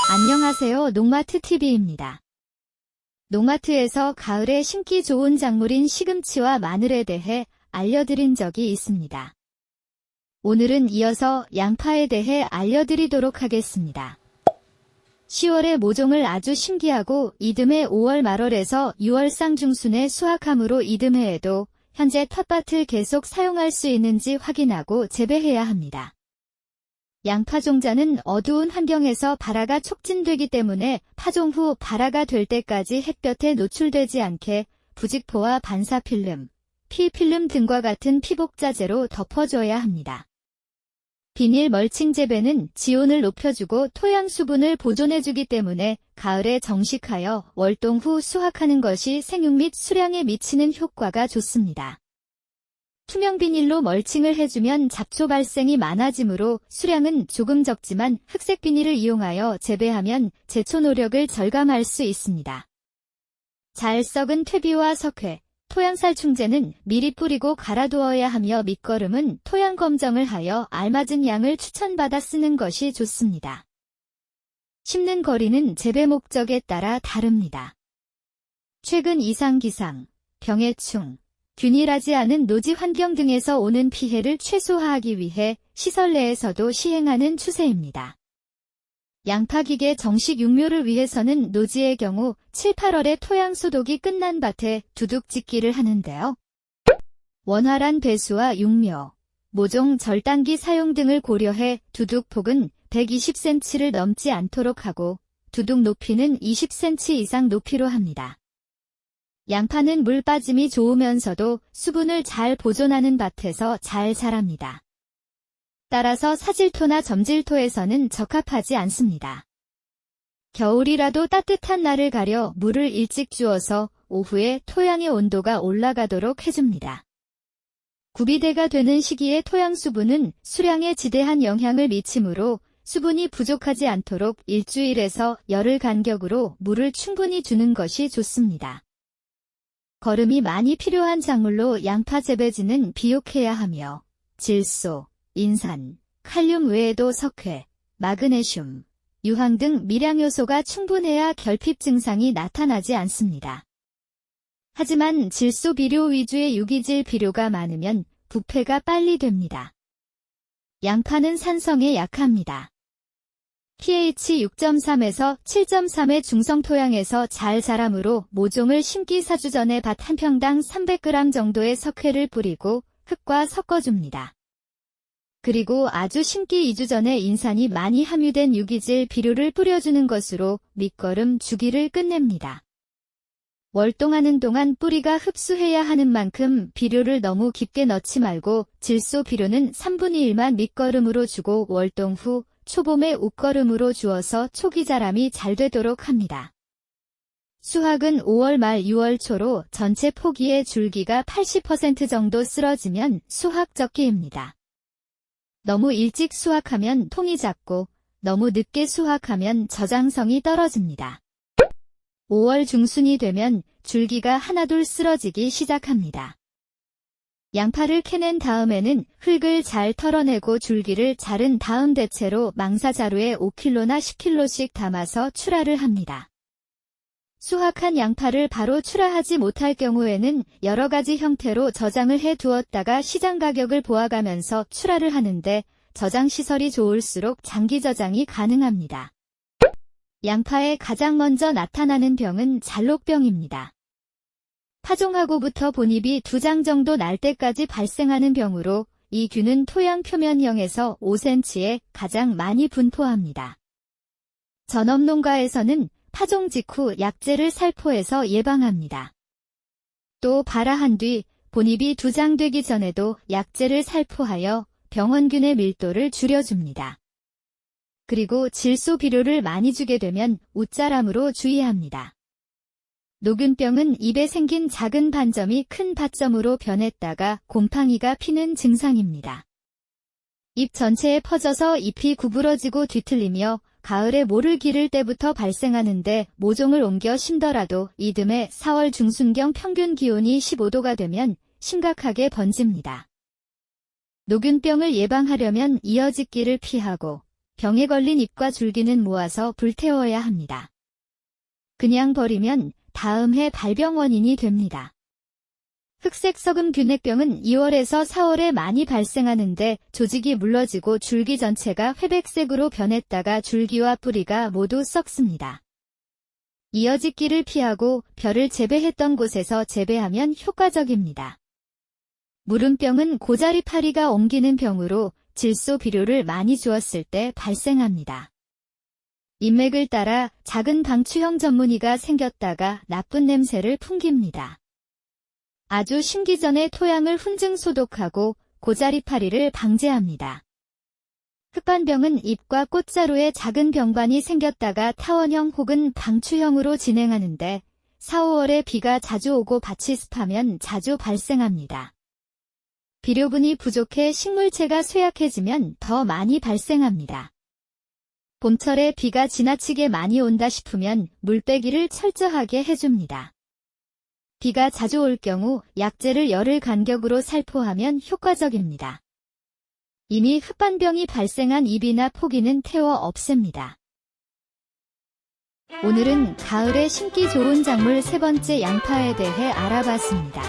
안녕하세요. 농마트TV입니다. 농마트에서 가을에 심기 좋은 작물인 시금치와 마늘에 대해 알려드린 적이 있습니다. 오늘은 이어서 양파에 대해 알려드리도록 하겠습니다. 10월에 모종을 아주 심기하고 이듬해 5월 말월에서 6월 쌍중순에 수확하므로 이듬해에도 현재 텃밭을 계속 사용할 수 있는지 확인하고 재배해야 합니다. 양파 종자는 어두운 환경에서 발화가 촉진되기 때문에 파종 후 발화가 될 때까지 햇볕에 노출되지 않게 부직포와 반사필름, P필름 등과 같은 피복자재로 덮어줘야 합니다. 비닐 멀칭 재배는 지온을 높여주고 토양 수분을 보존해주기 때문에 가을에 정식하여 월동 후 수확하는 것이 생육 및 수량에 미치는 효과가 좋습니다. 투명 비닐로 멀칭을 해주면 잡초 발생이 많아지므로 수량은 조금 적지만 흑색 비닐을 이용하여 재배하면 제초 노력을 절감할 수 있습니다. 잘 썩은 퇴비와 석회, 토양살충제는 미리 뿌리고 갈아두어야 하며 밑거름은 토양 검정을 하여 알맞은 양을 추천받아 쓰는 것이 좋습니다. 심는 거리는 재배 목적에 따라 다릅니다. 최근 이상기상, 병해충, 균일하지 않은 노지 환경 등에서 오는 피해를 최소화하기 위해 시설 내에서도 시행하는 추세입니다. 양파기계 정식 육묘를 위해서는 노지의 경우 7, 8월에 토양 소독이 끝난 밭에 두둑 짓기를 하는데요. 원활한 배수와 육묘, 모종 절단기 사용 등을 고려해 두둑폭은 120cm를 넘지 않도록 하고 두둑 높이는 20cm 이상 높이로 합니다. 양파는 물 빠짐이 좋으면서도 수분을 잘 보존하는 밭에서 잘 자랍니다. 따라서 사질토나 점질토에서는 적합하지 않습니다. 겨울이라도 따뜻한 날을 가려 물을 일찍 주어서 오후에 토양의 온도가 올라가도록 해줍니다. 구비대가 되는 시기에 토양 수분은 수량에 지대한 영향을 미치므로 수분이 부족하지 않도록 일주일에서 열흘 간격으로 물을 충분히 주는 것이 좋습니다. 거름이 많이 필요한 작물로 양파 재배지는 비옥해야 하며 질소, 인산, 칼륨 외에도 석회, 마그네슘, 유황 등 미량 요소가 충분해야 결핍 증상이 나타나지 않습니다. 하지만 질소 비료 위주의 유기질 비료가 많으면 부패가 빨리 됩니다. 양파는 산성에 약합니다. pH 6.3에서 7.3의 중성 토양에서 잘 자라므로 모종을 심기 4주 전에 밭 한 평당 300g 정도의 석회를 뿌리고 흙과 섞어줍니다. 그리고 아주 심기 2주 전에 인산이 많이 함유된 유기질 비료를 뿌려주는 것으로 밑거름 주기를 끝냅니다. 월동하는 동안 뿌리가 흡수해야 하는 만큼 비료를 너무 깊게 넣지 말고 질소 비료는 3분의 1만 밑거름으로 주고 월동 후 초봄에 옷거름으로 주어서 초기 자람이 잘 되도록 합니다. 수확은 5월 말 6월 초로 전체 포기의 줄기가 80% 정도 쓰러지면 수확적기입니다. 너무 일찍 수확하면 통이 작고 너무 늦게 수확하면 저장성이 떨어집니다. 5월 중순이 되면 줄기가 하나둘 쓰러지기 시작합니다. 양파를 캐낸 다음에는 흙을 잘 털어내고 줄기를 자른 다음 대체로 망사자루에 5kg나 10kg씩 담아서 출하를 합니다. 수확한 양파를 바로 출하하지 못할 경우에는 여러 가지 형태로 저장을 해 두었다가 시장 가격을 보아가면서 출하를 하는데 저장시설이 좋을수록 장기 저장이 가능합니다. 양파에 가장 먼저 나타나는 병은 잘록병입니다. 파종하고부터 본잎이 2장 정도 날 때까지 발생하는 병으로 이 균은 토양 표면 0에서 5cm에 가장 많이 분포합니다. 전업농가에서는 파종 직후 약재를 살포해서 예방합니다. 또 발화한 뒤 본잎이 2장 되기 전에도 약재를 살포하여 병원균의 밀도를 줄여줍니다. 그리고 질소 비료를 많이 주게 되면 웃자람으로 주의합니다. 노균병은 잎에 생긴 작은 반점이 큰 밭점으로 변했다가 곰팡이가 피는 증상입니다. 잎 전체에 퍼져서 잎이 구부러지고 뒤틀리며 가을에 모를 기를 때부터 발생하는데 모종을 옮겨 심더라도 이듬해 4월 중순경 평균 기온이 15도가 되면 심각하게 번집니다. 노균병을 예방하려면 이어짓기를 피하고 병에 걸린 잎과 줄기는 모아서 불태워야 합니다. 그냥 버리면 다음 해 발병 원인이 됩니다. 흑색 서금 균핵병은 2월에서 4월에 많이 발생하는데 조직이 물러지고 줄기 전체가 회백색으로 변했다가 줄기와 뿌리가 모두 썩습니다. 이어짓기를 피하고 벼를 재배했던 곳에서 재배하면 효과적입니다. 무름병은 고자리 파리가 옮기는 병으로 질소 비료를 많이 주었을 때 발생합니다. 인맥을 따라 작은 방추형 전문이가 생겼다가 나쁜 냄새를 풍깁니다. 아주 심기 전에 토양을 훈증 소독하고 고자리 파리를 방제합니다. 흑반병은 잎과 꽃자루에 작은 병반이 생겼다가 타원형 혹은 방추형으로 진행하는데 4, 5월에 비가 자주 오고 밭이 습하면 자주 발생합니다. 비료분이 부족해 식물체가 쇠약해지면 더 많이 발생합니다. 봄철에 비가 지나치게 많이 온다 싶으면 물빼기를 철저하게 해줍니다. 비가 자주 올 경우 약재를 열흘 간격으로 살포하면 효과적입니다. 이미 흑반병이 발생한 잎이나 포기는 태워 없앱니다. 오늘은 가을에 심기 좋은 작물 세 번째 양파에 대해 알아봤습니다.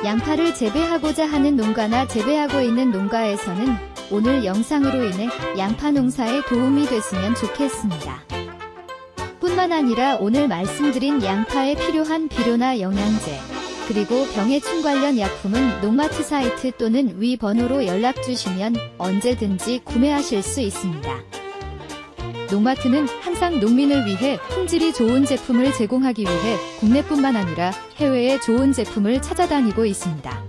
양파를 재배하고자 하는 농가나 재배하고 있는 농가에서는 오늘 영상으로 인해 양파 농사에 도움이 됐으면 좋겠습니다. 뿐만 아니라 오늘 말씀드린 양파에 필요한 비료나 영양제, 그리고 병해충 관련 약품은 농마트 사이트 또는 위 번호로 연락주시면 언제든지 구매하실 수 있습니다. 농마트는 항상 농민을 위해 품질이 좋은 제품을 제공하기 위해 국내뿐만 아니라 해외에 좋은 제품을 찾아다니고 있습니다.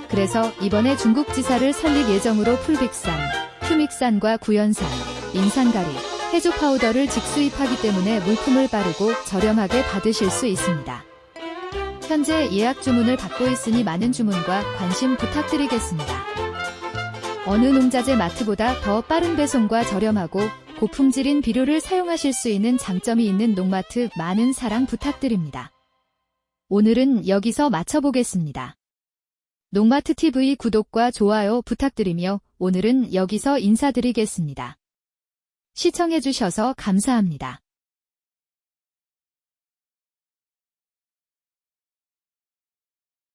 그래서 이번에 중국 지사를 설립 예정으로 풀빅산, 큐믹산과 구연산, 인산가리, 해조 파우더를 직수입하기 때문에 물품을 빠르고 저렴하게 받으실 수 있습니다. 현재 예약 주문을 받고 있으니 많은 주문과 관심 부탁드리겠습니다. 어느 농자재 마트보다 더 빠른 배송과 저렴하고 고품질인 비료를 사용하실 수 있는 장점이 있는 농마트 많은 사랑 부탁드립니다. 오늘은 여기서 마쳐보겠습니다. 농마트 TV 구독과 좋아요 부탁드리며 오늘은 여기서 인사드리겠습니다. 시청해주셔서 감사합니다.